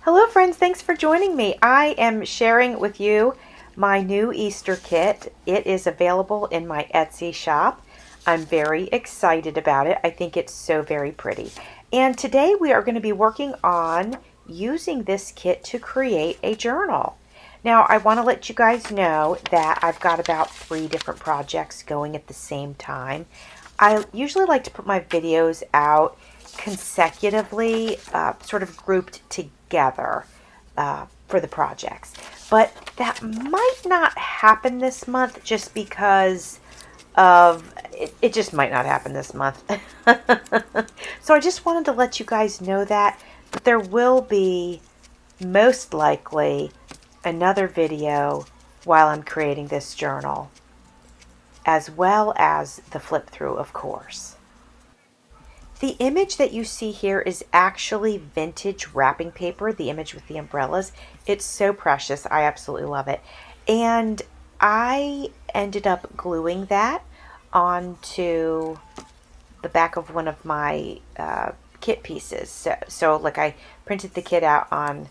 Hello friends, thanks for joining me. I am sharing with you my new Easter kit. It is available in my Etsy shop. I'm very excited about it. I think it's so very pretty. And today we are going to be working on using this kit to create a journal. Now I want to let you guys know that I've got about 3 different projects going at the same time. I usually like to put my videos out consecutively, sort of grouped together for the projects. But that might not happen this month just because of, it just might not happen this month. So I just wanted to let you guys know that, but there will be most likely another video while I'm creating this journal, as well as the flip through, of course. The image that you see here is actually vintage wrapping paper, the image with the umbrellas. It's so precious. I absolutely love it. And I ended up gluing that onto the back of one of my kit pieces. So like I printed the kit out on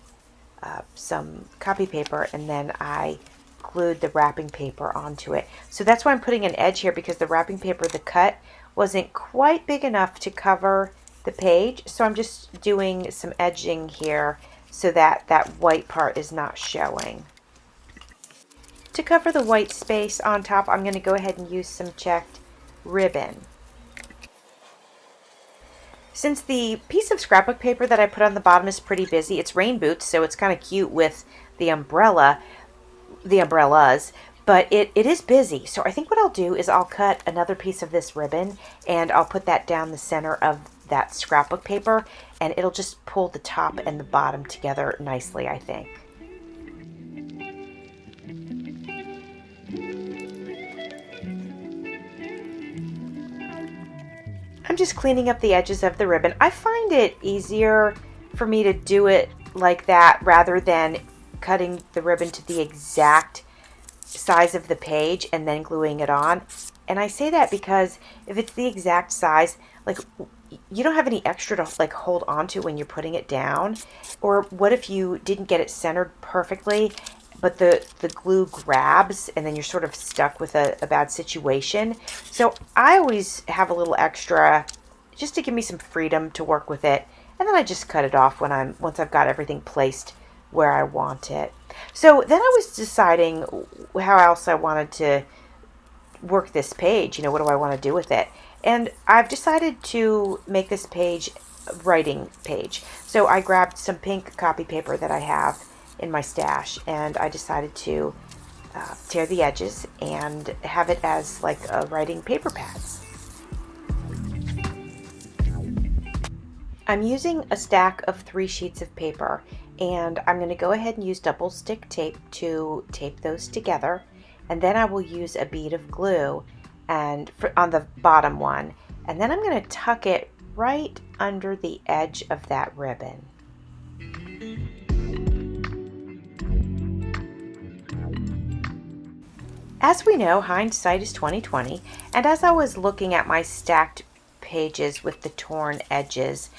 some copy paper, and then I glued the wrapping paper onto it. So that's why I'm putting an edge here, because the wrapping paper, the cut wasn't quite big enough to cover the page. So I'm just doing some edging here so that that white part is not showing. To cover the white space on top, I'm going to go ahead and use some checked ribbon. Since the piece of scrapbook paper that I put on the bottom is pretty busy, it's rain boots, so it's kind of cute with the umbrellas, but it is busy. So I think what I'll do is I'll cut another piece of this ribbon and I'll put that down the center of that scrapbook paper, and it'll just pull the top and the bottom together nicely, I think. I'm just cleaning up the edges of the ribbon. I find it easier for me to do it like that rather than cutting the ribbon to the exact size of the page and then gluing it on. And I say that because if it's the exact size, like, you don't have any extra to like hold on to when you're putting it down. Or what if you didn't get it centered perfectly, but the glue grabs and then you're sort of stuck with a bad situation. So I always have a little extra just to give me some freedom to work with it. And then I just cut it off once I've got everything placed where I want it. So then I was deciding how else I wanted to work this page. What do I want to do with it? And I've decided to make this page a writing page. So I grabbed some pink copy paper that I have in my stash, and I decided to tear the edges and have it as like writing paper pads. I'm using a stack of 3 sheets of paper, and I'm going to go ahead and use double stick tape to tape those together, and then I will use a bead of glue and on the bottom one, and then I'm going to tuck it right under the edge of that ribbon. As we know, hindsight is 20/20, and as I was looking at my stacked pages with the torn edges,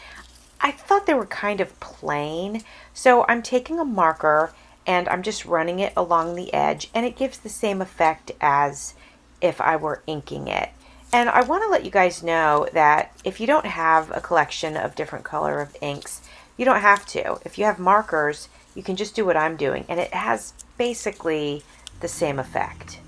I thought they were kind of plain. So I'm taking a marker and I'm just running it along the edge, and it gives the same effect as if I were inking it. And I want to let you guys know that if you don't have a collection of different color of inks, you don't have to. If you have markers, you can just do what I'm doing, and it has basically the same effect.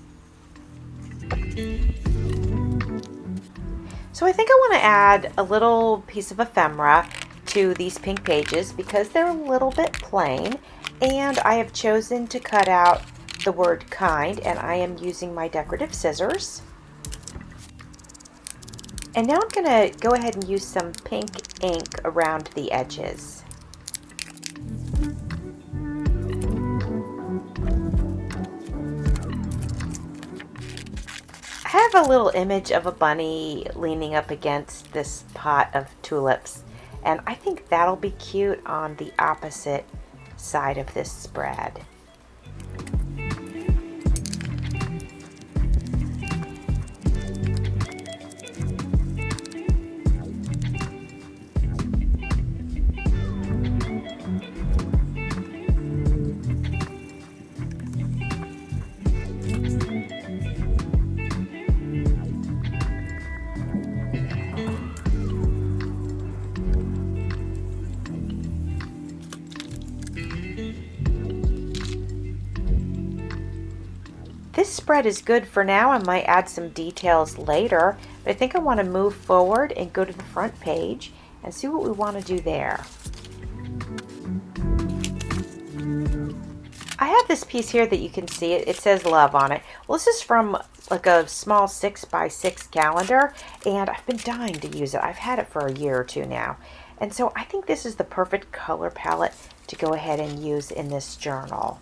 So I think I want to add a little piece of ephemera to these pink pages because they're a little bit plain, and I have chosen to cut out the word kind, and I am using my decorative scissors. And now I'm going to go ahead and use some pink ink around the edges. I have a little image of a bunny leaning up against this pot of tulips, and I think that'll be cute on the opposite side of this spread. This spread is good for now. I might add some details later, but I think I want to move forward and go to the front page and see what we want to do there. I have this piece here that you can see. It says love on it. Well, this is from like a small 6x6 calendar, and I've been dying to use it. I've had it for a year or two now. And so I think this is the perfect color palette to go ahead and use in this journal.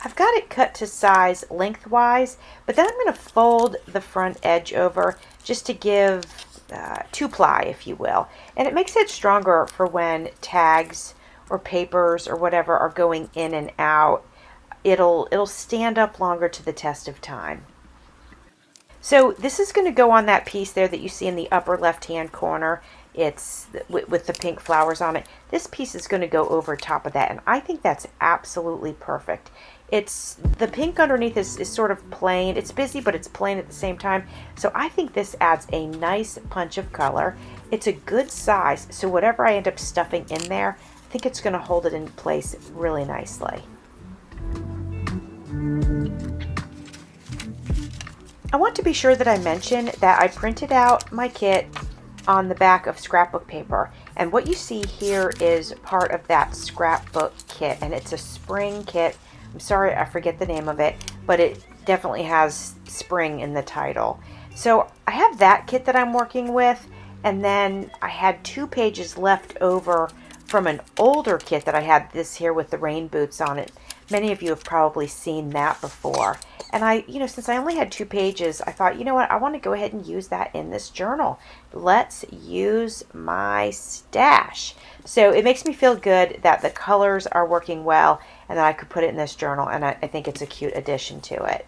I've got it cut to size lengthwise, but then I'm going to fold the front edge over just to give two-ply, if you will. And it makes it stronger for when tags or papers or whatever are going in and out. It'll stand up longer to the test of time. So this is going to go on that piece there that you see in the upper left-hand corner. It's with the pink flowers on it. This piece is going to go over top of that, and I think that's absolutely perfect. It's the pink underneath is sort of plain. It's busy, but it's plain at the same time. So I think this adds a nice punch of color. It's a good size, so whatever I end up stuffing in there, I think it's going to hold it in place really nicely. I want to be sure that I mention that I printed out my kit on the back of scrapbook paper, and what you see here is part of that scrapbook kit, and it's a spring kit. I'm sorry, I forget the name of it, but it definitely has spring in the title. So I have that kit that I'm working with, and then I had 2 pages left over from an older kit that I had, this here with the rain boots on it. Many of you have probably seen that before. And since I only had 2 pages, I thought, you know what, I want to go ahead and use that in this journal. Let's use my stash. So it makes me feel good that the colors are working well and that I could put it in this journal, and I think it's a cute addition to it.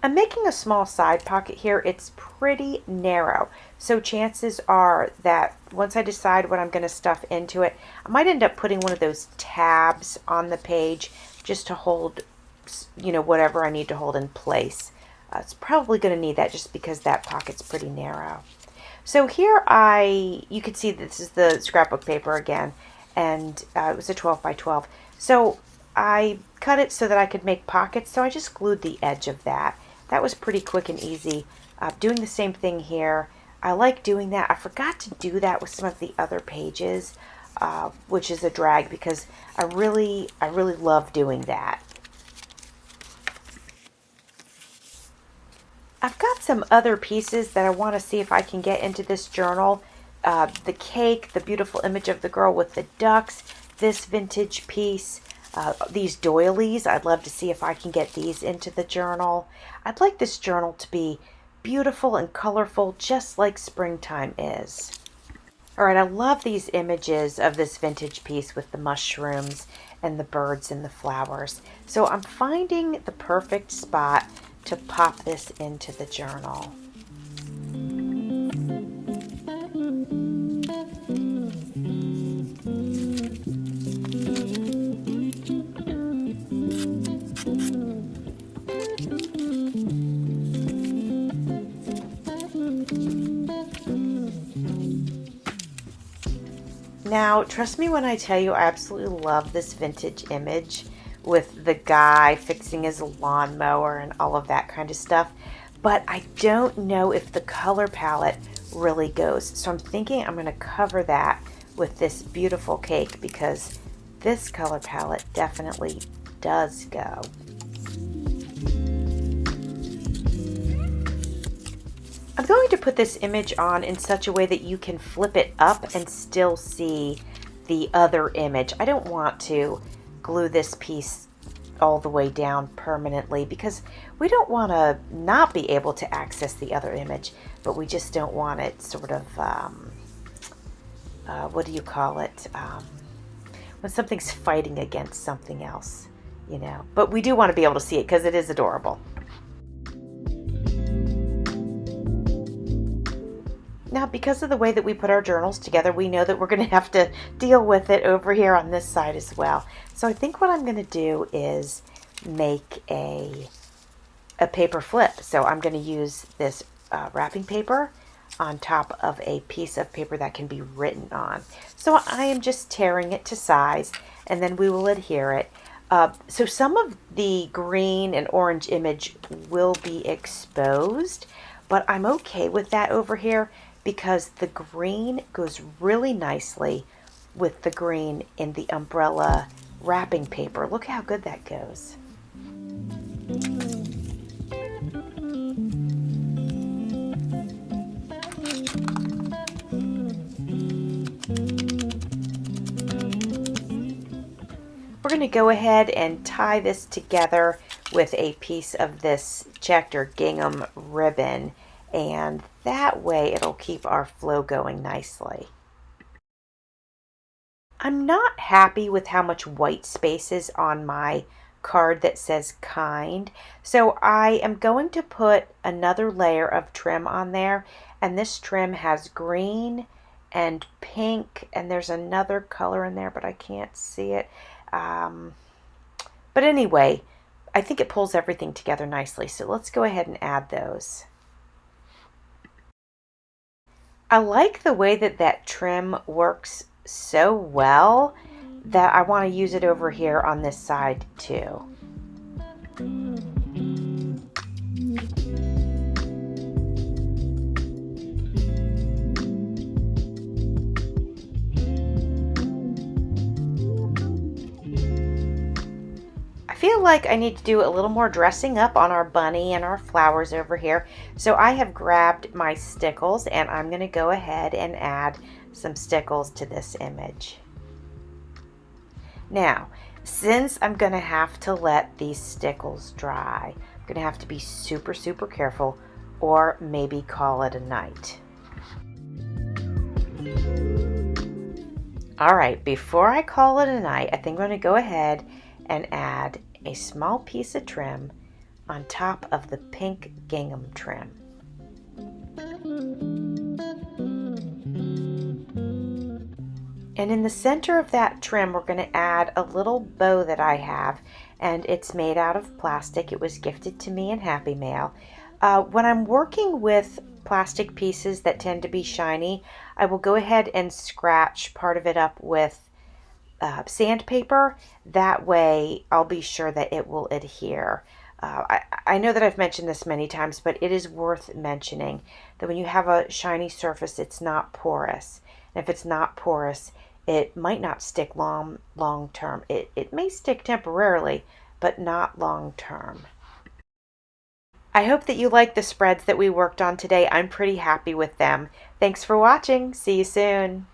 I'm making a small side pocket here. It's pretty narrow, so chances are that once I decide what I'm going to stuff into it, I might end up putting one of those tabs on the page just to hold, whatever I need to hold in place. It's probably going to need that just because that pocket's pretty narrow. So here you can see this is the scrapbook paper again, and it was a 12 by 12. So I cut it so that I could make pockets, so I just glued the edge of that. That was pretty quick and easy. Doing the same thing here. I like doing that. I forgot to do that with some of the other pages, which is a drag because I really love doing that. I've got some other pieces that I want to see if I can get into this journal. The cake, the beautiful image of the girl with the ducks, this vintage piece, these doilies. I'd love to see if I can get these into the journal. I'd like this journal to be beautiful and colorful, just like springtime is. All right, I love these images of this vintage piece with the mushrooms and the birds and the flowers. So I'm finding the perfect spot to pop this into the journal. Now, trust me when I tell you, I absolutely love this vintage image with the guy fixing his lawnmower and all of that kind of stuff. But I don't know if the color palette really goes. So I'm thinking I'm going to cover that with this beautiful cake because this color palette definitely does go. I'm going to put this image on in such a way that you can flip it up and still see the other image. I don't want to glue this piece all the way down permanently because we don't want to not be able to access the other image, but we just don't want it sort of, what do you call it? When something's fighting against something else, But we do want to be able to see it because it is adorable. Now, because of the way that we put our journals together, we know that we're going to have to deal with it over here on this side as well. So I think what I'm going to do is make a paper flip. So I'm going to use this wrapping paper. on top of a piece of paper that can be written on. So I am just tearing it to size, and then we will adhere it. So some of the green and orange image will be exposed, but I'm okay with that over here because the green goes really nicely with the green in the umbrella wrapping paper. Look how good that goes. We're going to go ahead and tie this together with a piece of this checked or gingham ribbon, and that way it'll keep our flow going nicely. I'm not happy with how much white space is on my card that says kind, so I am going to put another layer of trim on there, and this trim has green and pink, and there's another color in there, but I can't see it. But anyway, I think it pulls everything together nicely, so let's go ahead and add those. I like the way that that trim works so well that I want to use it over here on this side too. I feel like I need to do a little more dressing up on our bunny and our flowers over here. So I have grabbed my stickles and I'm going to go ahead and add some stickles to this image. Now, since I'm going to have to let these stickles dry, I'm going to have to be super, super careful, or maybe call it a night. All right, before I call it a night, I think I'm going to go ahead and add a small piece of trim on top of the pink gingham trim. And in the center of that trim, we're going to add a little bow that I have, and it's made out of plastic. It was gifted to me in Happy Mail. When I'm working with plastic pieces that tend to be shiny, I will go ahead and scratch part of it up with sandpaper. That way I'll be sure that it will adhere. I know that I've mentioned this many times, but it is worth mentioning that when you have a shiny surface, it's not porous. And if it's not porous, it might not stick long term. It may stick temporarily, but not long term. I hope that you like the spreads that we worked on today. I'm pretty happy with them. Thanks for watching. See you soon.